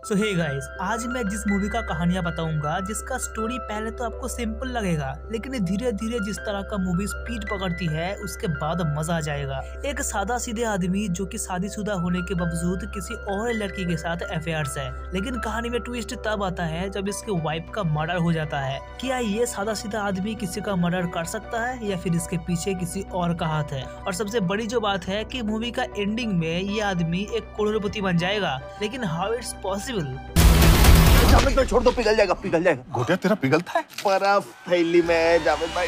सो hey guys, आज मैं जिस मूवी का कहानियां बताऊंगा जिसका स्टोरी पहले तो आपको सिंपल लगेगा, लेकिन धीरे धीरे जिस तरह का मूवी स्पीड पकड़ती है उसके बाद मजा आ जाएगा। एक सादा सीधे आदमी जो कि शादीशुदा होने के बावजूद किसी और लड़की के साथ अफेयर्स है, लेकिन कहानी में ट्विस्ट तब आता है जब इसके वाइफ का मर्डर हो जाता है। क्या ये सादा सीधा आदमी किसी का मर्डर कर सकता है या फिर इसके पीछे किसी और का हाथ है? और सबसे बड़ी जो बात है कि मूवी का एंडिंग में ये आदमी एक करोड़पति बन जाएगा, लेकिन हाउ इट्स पॉसिबल? जावेद भाई छोड़ दो, पिघल जाएगा। घोटिया तेरा पिघलता है? बर्फ थैली में जावेद भाई।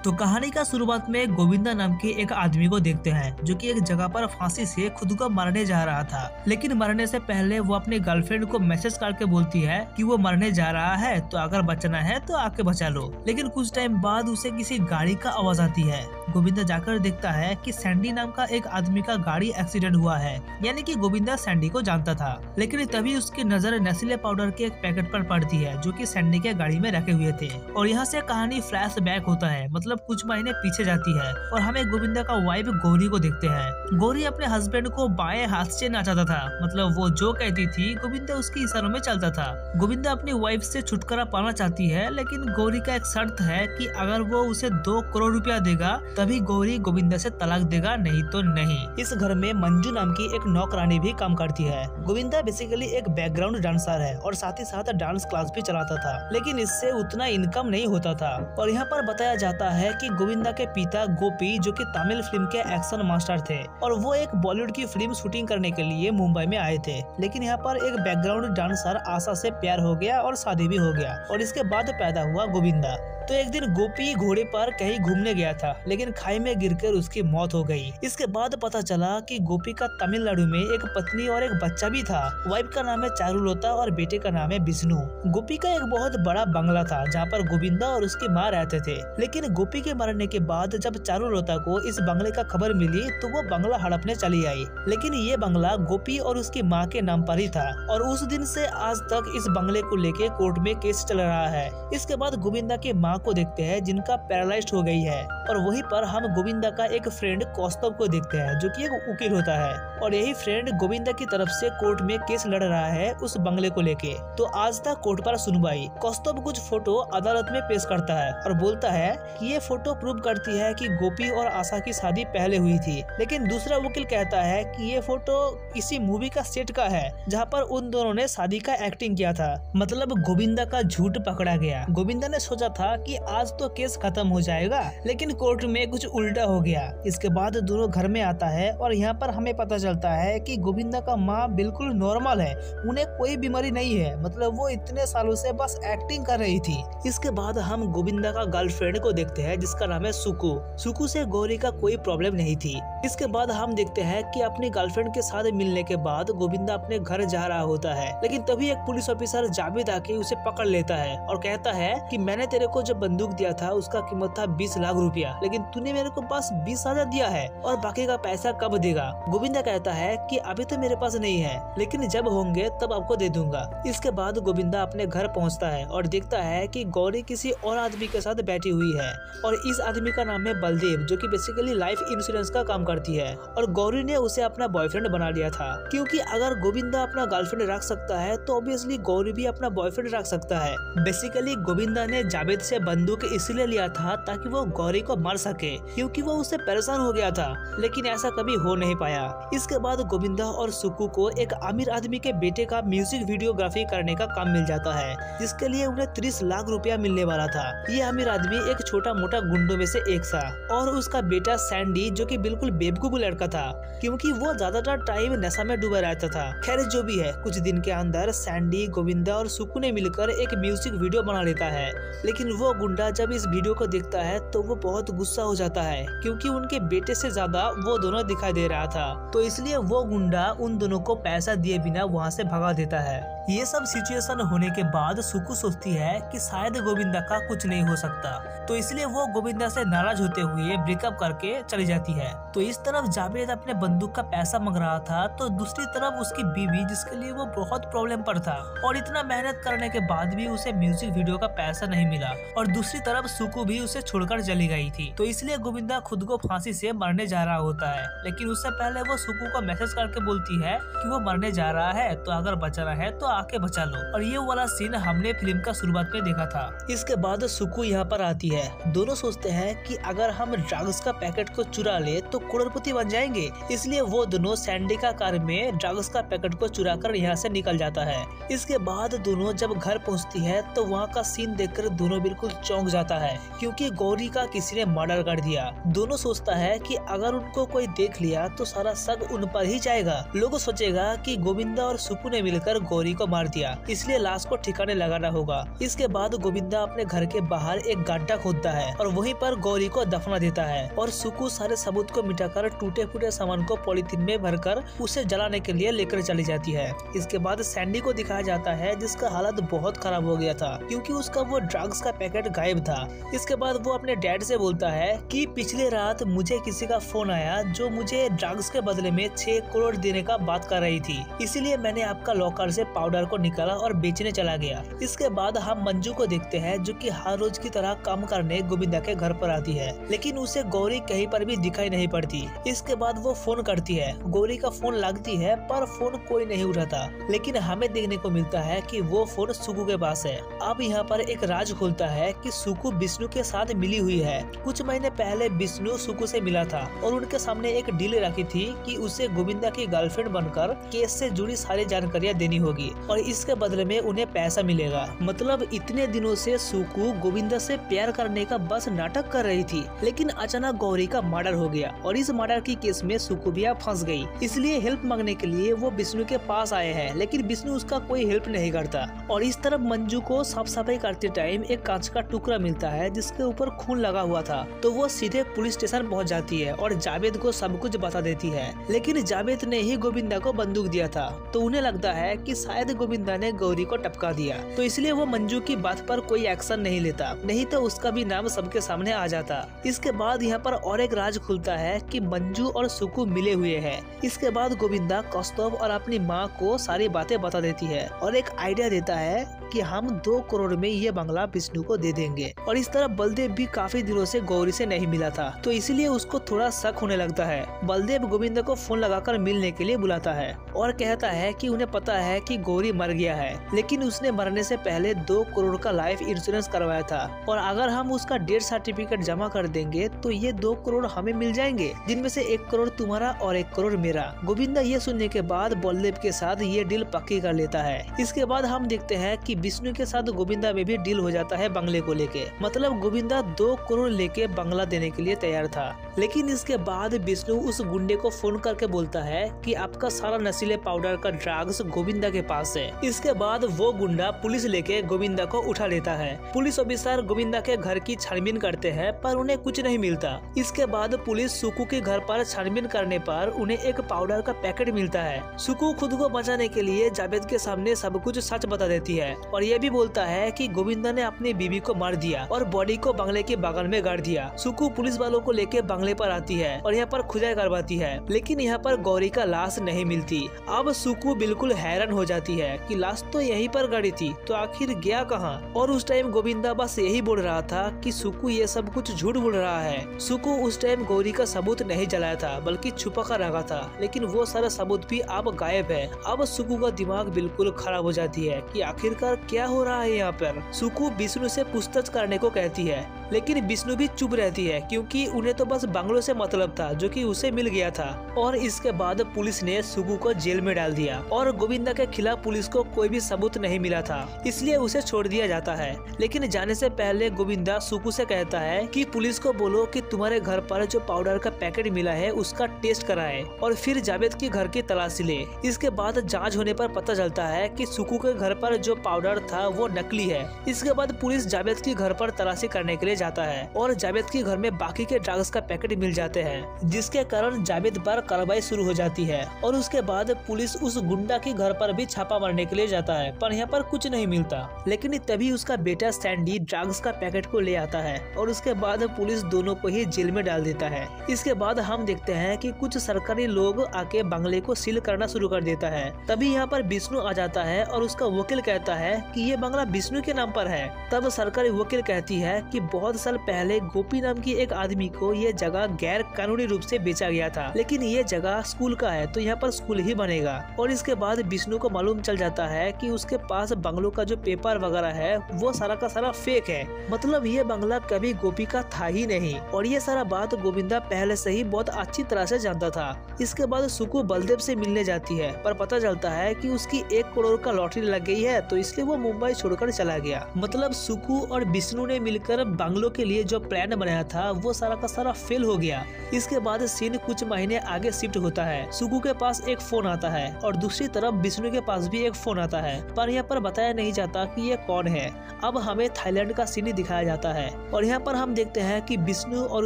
तो कहानी का शुरुआत में गोविंदा नाम के एक आदमी को देखते हैं जो कि एक जगह पर फांसी से खुद को मारने जा रहा था, लेकिन मरने से पहले वो अपनी गर्लफ्रेंड को मैसेज करके बोलती है कि वो मरने जा रहा है तो अगर बचना है तो आके बचा लो। लेकिन कुछ टाइम बाद उसे किसी गाड़ी का आवाज आती है। गोविंदा जाकर देखता है कि सैंडी नाम का एक आदमी का गाड़ी एक्सीडेंट हुआ है, यानी कि गोविंदा सैंडी को जानता था। लेकिन तभी उसकी नजर नशीले पाउडर के एक पैकेट पर पड़ती है जो कि सैंडी के गाड़ी में रखे हुए थे। और यहाँ से कहानी फ्लैशबैक होता है, मतलब कुछ महीने पीछे जाती है और हमें गोविंदा का वाइफ गौरी को देखते हैं। गौरी अपने हस्बैंड को बाएं हाथ से नचाता था, मतलब वो जो कहती थी गोविंदा उसके इशारों में चलता था। गोविंदा अपनी वाइफ से छुटकारा पाना चाहती है, लेकिन गौरी का एक शर्त है कि अगर वो उसे 2 करोड़ रुपया देगा तभी गौरी गोविंदा से तलाक देगा, नहीं तो नहीं। इस घर में मंजू नाम की एक नौकरानी भी काम करती है। गोविंदा बेसिकली एक बैकग्राउंड डांसर है और साथ ही साथ डांस क्लास भी चलाता था, लेकिन इससे उतना इनकम नहीं होता था। और यहाँ पर बताया जाता है कि गोविंदा के पिता गोपी जो कि तमिल फिल्म के एक्शन मास्टर थे और वो एक बॉलीवुड की फिल्म शूटिंग करने के लिए मुंबई में आए थे, लेकिन यहाँ पर एक बैकग्राउंड डांसर आशा से प्यार हो गया और शादी भी हो गया और इसके बाद पैदा हुआ गोविंदा। तो एक दिन गोपी घोड़े पर कहीं घूमने गया था, लेकिन खाई में गिरकर उसकी मौत हो गई। इसके बाद पता चला कि गोपी का तमिलनाडु में एक पत्नी और एक बच्चा भी था। वाइफ का नाम है चारुलता और बेटे का नाम है विष्णु। गोपी का एक बहुत बड़ा बंगला था जहाँ पर गोविंदा और उसकी माँ रहते थे, लेकिन गोपी के मरने के बाद जब चारुलता को इस बंगले का खबर मिली तो वो बंगला हड़पने चली आई, लेकिन ये बंगला गोपी और उसकी माँ के नाम पर ही था और उस दिन से आज तक इस बंगले को लेके कोर्ट में केस चल रहा है। इसके बाद गोविंदा की माँ को देखते हैं जिनका पैरालाइज्ड हो गई है, और वहीं पर हम गोविंदा का एक फ्रेंड कौस्तव को देखते हैं जो कि एक वकील होता है, और यही फ्रेंड गोविंदा की तरफ से कोर्ट में केस लड़ रहा है उस बंगले को लेके। तो आज तक कोर्ट पर सुनवाई। कौस्तव कुछ फोटो अदालत में पेश करता है और बोलता है कि ये फोटो प्रूव करती है कि गोपी और आशा की शादी पहले हुई थी, लेकिन दूसरा वकील कहता है कि ये फोटो किसी मूवी का सेट का है जहाँ पर उन दोनों ने शादी का एक्टिंग किया था। मतलब गोविंदा का झूठ पकड़ा गया। गोविंदा ने सोचा था कि आज तो केस खत्म हो जाएगा, लेकिन कोर्ट में कुछ उल्टा हो गया। इसके बाद दोनों घर में आता है और यहाँ पर हमें पता चलता है कि गोविंदा का माँ बिल्कुल नॉर्मल है, उन्हें कोई बीमारी नहीं है, मतलब वो इतने सालों से बस एक्टिंग कर रही थी। इसके बाद हम गोविंदा का गर्लफ्रेंड को देखते हैं जिसका नाम है सुकु। सुकु से गौरी का कोई प्रॉब्लम नहीं थी। इसके बाद हम देखते हैं कि अपनी गर्लफ्रेंड के साथ मिलने के बाद गोविंदा अपने घर जा रहा होता है, लेकिन तभी एक पुलिस ऑफिसर जावेद आके उसे पकड़ लेता है और कहता है कि मैंने तेरे को जब बंदूक दिया था उसका कीमत था 20 लाख रुपया, लेकिन तूने मेरे को बस 20,000 दिया है और बाकी का पैसा कब देगा? गोविंदा कहता है कि अभी तो मेरे पास नहीं है, लेकिन जब होंगे तब आपको दे दूंगा। इसके बाद गोविंदा अपने घर पहुंचता है और देखता है कि गौरी किसी और आदमी के साथ बैठी हुई है और इस आदमी का नाम है बलदेव जो कि बेसिकली लाइफ इंश्योरेंस का काम करती है, और गौरी ने उसे अपना बॉयफ्रेंड बना लिया था, क्योंकि अगर गोविंदा अपना गर्लफ्रेंड रख सकता है तो ऑब्वियसली गौरी भी अपना बॉयफ्रेंड रख सकता है। बेसिकली गोविंदा ने जावेद से बंदूक इसलिए लिया था ताकि वो गौरी को मार सके, क्योंकि वो उससे परेशान हो गया था, लेकिन ऐसा कभी हो नहीं पाया। इसके बाद गोविंदा और सुकु को एक अमीर आदमी के बेटे का म्यूजिक वीडियोग्राफी करने का काम मिल जाता है, जिसके लिए उन्हें 30 लाख रुपया मिलने वाला था। ये अमीर आदमी एक छोटा मोटा गुंडों में से एक था और उसका बेटा सैंडी जो कि बिल्कुल बेवकूफ लड़का था, क्योंकि वो ज्यादातर टाइम नशा में डूबा रहता था। खैर जो भी है, कुछ दिन के अंदर सैंडी, गोविंदा और सुकु ने मिलकर एक म्यूजिक वीडियो बना लेता है, लेकिन वो गुंडा जब इस वीडियो को देखता है तो वो बहुत गुस्सा हो जाता है, क्योंकि उनके बेटे से ज्यादा वो दोनों दिखाई दे रहा था। तो इसलिए वो गुंडा उन दोनों को पैसा दिए बिना वहाँ से भगा देता है। ये सब सिचुएशन होने के बाद सुकु सोचती है कि शायद गोविंदा का कुछ नहीं हो सकता, तो इसलिए वो गोविंदा से नाराज होते हुए ब्रेकअप करके चली जाती है। तो इस तरफ जावेद अपने बंदूक का पैसा मांग रहा था, तो दूसरी तरफ उसकी बीवी, जिसके लिए वो बहुत प्रॉब्लम पर था और इतना मेहनत करने के बाद भी उसे म्यूजिक वीडियो का पैसा नहीं मिला, और दूसरी तरफ सुकु भी उसे छोड़कर चली गई थी। तो इसलिए गोविंदा खुद को फांसी से मरने जा रहा होता है, लेकिन उससे पहले वो सुकु को मैसेज करके बोलती है कि वो मरने जा रहा है, तो अगर बचना है तो आके बचा लो। और ये वाला सीन हमने फिल्म का शुरुआत में देखा था। इसके बाद सुकु यहाँ पर आती है। दोनों सोचते हैं कि अगर हम ड्रग्स का पैकेट को चुरा ले तो करोड़पति बन जाएंगे, इसलिए वो दोनों सैंडी का कार में ड्रग्स का पैकेट को चुरा कर यहाँ से निकल जाता है। इसके बाद दोनों जब घर पहुँचती है तो वहाँ का सीन देखकर दोनों बिल्कुल चौंक जाता है, क्योंकि गौरी का किसी ने मर्डर कर दिया। दोनों सोचता है कि अगर उनको कोई देख लिया तो सारा शक उन पर ही जाएगा। लोग सोचेगा कि गोविंदा और सुकु ने मिलकर गौरी को मार दिया, इसलिए लाश को ठिकाने लगाना होगा। इसके बाद गोविंदा अपने घर के बाहर एक गड्ढा खोदता है और वहीं पर गौरी को दफना देता है, और सुकु सारे सबूत को मिटाकर टूटे फूटे सामान को पॉलीथीन में भरकर उसे जलाने के लिए लेकर चली जाती है। इसके बाद सैंडी को दिखाया जाता है, जिसका हालत बहुत खराब हो गया था, क्योंकि उसका वो ड्रग्स का पैकेट गायब था। इसके बाद वो अपने डैड से बोलता है कि पिछले रात मुझे किसी का फोन आया जो मुझे ड्रग्स के बदले में 6 करोड़ देने का बात कर रही थी, इसीलिए मैंने आपका लॉकर से पाउडर को निकाला और बेचने चला गया। इसके बाद हम मंजू को देखते हैं, जो कि हर रोज की तरह काम करने गोविंदा के घर पर आती है, लेकिन उसे गौरी कहीं पर भी दिखाई नहीं पड़ती। इसके बाद वो फोन करती है, गौरी का फोन लगती है पर फोन कोई नहीं उठाता, लेकिन हमें देखने को मिलता है कि वो फोन सुकु के पास है। अब यहाँ पर एक राज खुलता है कि सुकु विष्णु के साथ मिली हुई है। कुछ महीने पहले विष्णु सुकु से मिला था और उनके सामने एक डील रखी थी कि उसे गोविंदा की गर्लफ्रेंड बनकर केस से जुड़ी सारी जानकारियाँ देनी होगी और इसके बदले में उन्हें पैसा मिलेगा। मतलब इतने दिनों से सुकु गोविंदा से प्यार करने का बस नाटक कर रही थी, लेकिन अचानक गौरी का मर्डर हो गया और इस मर्डर की केस में सुकु भी फंस गई। इसलिए हेल्प मांगने के लिए वो विष्णु के पास आए हैं, लेकिन विष्णु उसका कोई हेल्प नहीं करता। और इस तरफ मंजू को साफ सफाई करते टाइम एक कांच का टुकड़ा मिलता है जिसके ऊपर खून लगा हुआ था, तो वो सीधे पुलिस स्टेशन पहुंच जाती है और जावेद को सब कुछ बता देती है। लेकिन जावेद ने ही गोविंदा को बंदूक दिया था, तो उन्हें लगता है कि शायद गोविंदा ने गौरी को टपका दिया, तो इसलिए वो मंजू की बात पर कोई एक्शन नहीं लेता, नहीं तो उसका भी नाम सबके सामने आ जाता। इसके बाद यहाँ पर और एक राज खुलता है कि मंजू और सुकु मिले हुए हैं। इसके बाद गोविंदा कौस्तुभ और अपनी माँ को सारी बातें बता देती है और एक आइडिया देता है कि हम 2 करोड़ में ये बंगला विष्णु को दे देंगे। और इस तरह बलदेव भी काफी दिनों से गौरी से नहीं मिला था, तो इसलिए उसको थोड़ा शक होने लगता है। बलदेव गोविंदा को फोन लगाकर मिलने के लिए बुलाता है और कहता है कि उन्हें पता है कि गौरी मर गया है, लेकिन उसने मरने से पहले 2 करोड़ का लाइफ इंश्योरेंस करवाया था, और अगर हम उसका डेथ सर्टिफिकेट जमा कर देंगे तो ये 2 करोड़ हमें मिल जाएंगे, जिनमें से 1 करोड़ तुम्हारा और 1 करोड़ मेरा। गोविंदा ये सुनने के बाद बलदेव के साथ ये डील पक्की कर लेता है। इसके बाद हम देखते हैं कि विष्णु के साथ गोविंदा में भी डील हो जाता है बंगले को लेके। मतलब गोविंदा 2 करोड़ लेके बंगला देने के लिए तैयार था, लेकिन इसके बाद विष्णु उस गुंडे को फोन करके बोलता है कि आपका सारा नशीले पाउडर का ड्रग्स गोविंदा के पास है। इसके बाद वो गुंडा पुलिस लेके गोविंदा को उठा लेता है। पुलिस ऑफिसर गोविंदा के घर की छानबीन करते हैं पर उन्हें कुछ नहीं मिलता। इसके बाद पुलिस सुकु के घर पर छानबीन करने पर उन्हें एक पाउडर का पैकेट मिलता है। सुकु खुद को बचाने के लिए जावेद के सामने सब कुछ सच बता देती है और ये भी बोलता है कि गोविंदा ने अपनी बीवी को मार दिया और बॉडी को बंगले के बगल में गाड़ दिया। सुकु पुलिस वालों को लेके बंगले पर आती है और यहाँ पर खुदाई करवाती है, लेकिन यहाँ पर गौरी का लाश नहीं मिलती। अब सुकु बिल्कुल हैरान हो जाती है कि लाश तो यहीं पर गड़ी थी, तो आखिर गया कहाँ। और उस टाइम गोविंदा बस यही बोल रहा था कि सुकु ये सब कुछ झूठ बोल रहा है। सुकु उस टाइम गौरी का सबूत नहीं जलाया था बल्कि छुपा कर रखा था, लेकिन वो सारा सबूत भी अब गायब है। अब सुकु का दिमाग बिल्कुल खराब हो जाती है कि आखिरकार क्या हो रहा है यहाँ पर। सुकु विष्णु से पूछताछ करने को कहती है, लेकिन विष्णु भी चुप रहती है क्योंकि उन्हें तो बस बंगलों से मतलब था जो कि उसे मिल गया था। और इसके बाद पुलिस ने सुकु को जेल में डाल दिया और गोविंदा के खिलाफ पुलिस को कोई भी सबूत नहीं मिला था, इसलिए उसे छोड़ दिया जाता है। लेकिन जाने से पहले गोविंदा सुकु से कहता है कि पुलिस को बोलो कि तुम्हारे घर पर जो पाउडर का पैकेट मिला है उसका टेस्ट कराए और फिर जावेद के घर की तलाशी ले। इसके बाद जांच होने पर पता चलता है कि सुकु के घर पर जो पाउडर था वो नकली है। इसके बाद पुलिस जावेद के घर पर तलाशी करने के लिए करने जाता है और जावेद के घर में बाकी के ड्रग्स का पैकेट मिल जाते हैं, जिसके कारण जावेद पर कार्रवाई शुरू हो जाती है। और उसके बाद पुलिस उस गुंडा के घर पर भी छापा मारने के लिए जाता है, पर यहाँ पर कुछ नहीं मिलता। लेकिन तभी उसका बेटा सैंडी ड्रग्स का पैकेट को ले आता है और उसके बाद पुलिस दोनों को ही जेल में डाल देता है। इसके बाद हम देखते हैं कि कुछ सरकारी लोग आके बंगले को सील करना शुरू कर देता है। तभी यहाँ पर विष्णु आ जाता है और उसका वकील कहता है कि ये बंगला विष्णु के नाम पर है। तब सरकारी वकील कहती है कि बहुत साल पहले गोपी नाम की एक आदमी को ये जगह गैर कानूनी रूप से बेचा गया था, लेकिन ये जगह स्कूल का है तो यहाँ पर स्कूल ही बनेगा। और इसके बाद विष्णु को मालूम चल जाता है कि उसके पास बंगलों का जो पेपर वगैरह है वो सारा का सारा फेक है, मतलब ये बंगला कभी गोपी का था ही नहीं। और ये सारा बात गोविंदा पहले से ही बहुत अच्छी तरह से जानता था। इसके बाद सुकु बलदेव से मिलने जाती है, पर पता चलता है कि उसकी 1 करोड़ का लॉटरी लग गई है, तो इसलिए वो मुंबई छोड़कर चला गया। मतलब सुकु और विष्णु ने मिलकर बंगलों के लिए जो प्लान बनाया था वो सारा का सारा फेल हो गया। इसके बाद सीन कुछ महीने आगे शिफ्ट होता है। सुकु के पास एक फोन आता है और दूसरी तरफ विष्णु के पास भी एक फोन आता है, पर यहाँ पर बताया नहीं जाता कि ये कौन है। अब हमें थाईलैंड का सीन दिखाया जाता है और यहाँ पर हम देखते हैं कि विष्णु और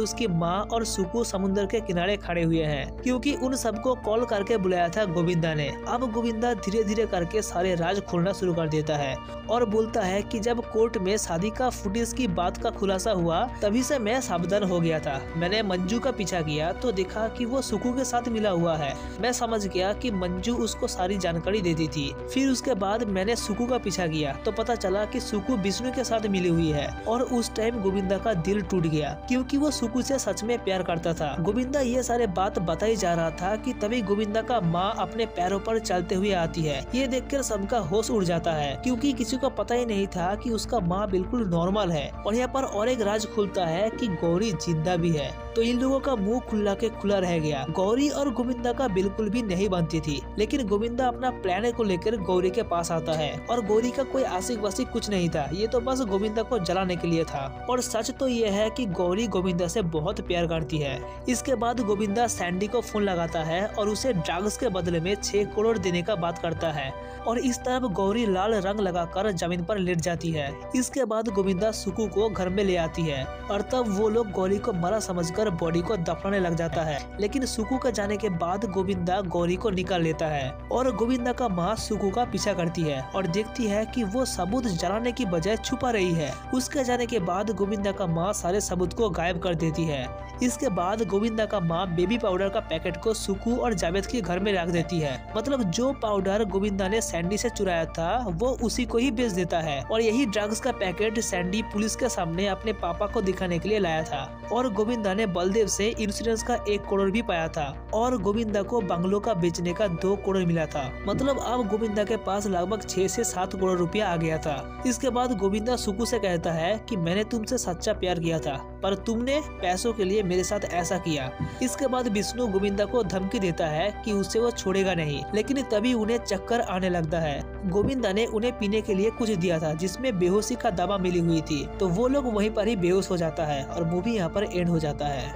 उसकी माँ और सुकु समुद्र के किनारे खड़े हुए हैं, क्योंकि उन सबको कॉल करके बुलाया था गोविंदा ने। अब गोविंदा धीरे धीरे करके सारे राज खोलना शुरू कर देता है और बोलता है कि जब कोर्ट में शादी का फुटेज की बात का खुलासा हुआ तभी से मैं सावधान हो गया था। मैंने मंजू का पीछा किया तो देखा कि वो सुकु के साथ मिला हुआ है। मैं समझ गया कि मंजू उसको सारी जानकारी देती थी। फिर उसके बाद मैंने सुकु का पीछा किया तो पता चला कि सुकु विष्णु के साथ मिली हुई है। और उस टाइम गोविंदा का दिल टूट गया, क्योंकि वो सुकु से सच में प्यार करता था। गोविंदा ये सारे बात बताई जा रहा था कि तभी गोविंदा का माँ अपने पैरों पर चलते हुए आती है। ये देखकर सबका होश उड़ जाता है, क्योंकि किसी को पता ही नहीं था कि उसका माँ बिल्कुल नॉर्मल है। और यहाँ पर और एक राज खुलता है कि गौरी जिंदा भी है। तो इन लोगों का मुंह खुला के खुला रह गया। गौरी और गोविंदा का बिल्कुल भी नहीं बनती थी, लेकिन गोविंदा अपना प्लान को लेकर गौरी के पास आता है और गौरी का कोई आशिक वाशिक कुछ नहीं था, ये तो बस गोविंदा को जलाने के लिए था। और सच तो ये है कि गौरी गोविंदा से बहुत प्यार करती है। इसके बाद गोविंदा सैंडी को फोन लगाता है और उसे ड्रग्स के बदले में 6 करोड़ देने का बात करता है। और इस तरफ गौरी लाल रंग लगाकर जमीन पर लेट जाती है। इसके बाद गोविंदा सुकु को घर में ले आती है और तब वो लोग गौरी को मरा समझकर बॉडी को दफनाने लग जाता है। लेकिन सुकु के जाने के बाद गोविंदा गौरी को निकाल लेता है और गोविंदा का माँ सुकु का पीछा करती है और देखती है कि वो सबूत जलाने की बजाय छुपा रही है। उसके जाने के बाद गोविंदा का माँ सारे सबूत को गायब कर देती है। इसके बाद गोविंदा का माँ बेबी पाउडर का पैकेट को सुकु और जावेद के घर में रख देती है। मतलब जो पाउडर गोविंदा ने सैंडी से चुराया था वो उसी को ही बेच देता है। और यही ड्रग्स का पैकेट सैंडी पुलिस के सामने अपने पापा को दिखाने के लिए लाया था। और गोविंदा ने बलदेव से इंश्योरेंस का 1 करोड़ भी पाया था और गोविंदा को बंगलों का बेचने का 2 करोड़ मिला था। मतलब अब गोविंदा के पास लगभग 6 से 7 करोड़ रुपया आ गया था। इसके बाद गोविंदा सुकु से कहता है कि मैंने तुमसे सच्चा प्यार किया था, पर तुमने पैसों के लिए मेरे साथ ऐसा किया। इसके बाद विष्णु गोविंदा को धमकी देता है कि उसे वो छोड़ेगा नहीं, लेकिन तभी उन्हें चक्कर आने लगता है। गोविंदा ने उन्हें पीने के लिए कुछ दिया था जिसमें बेहोशी का दवा मिली हुई थी, तो वो लोग वहीं पर ही बेहोश हो जाता है और मूवी यहाँ पर एंड हो जाता है।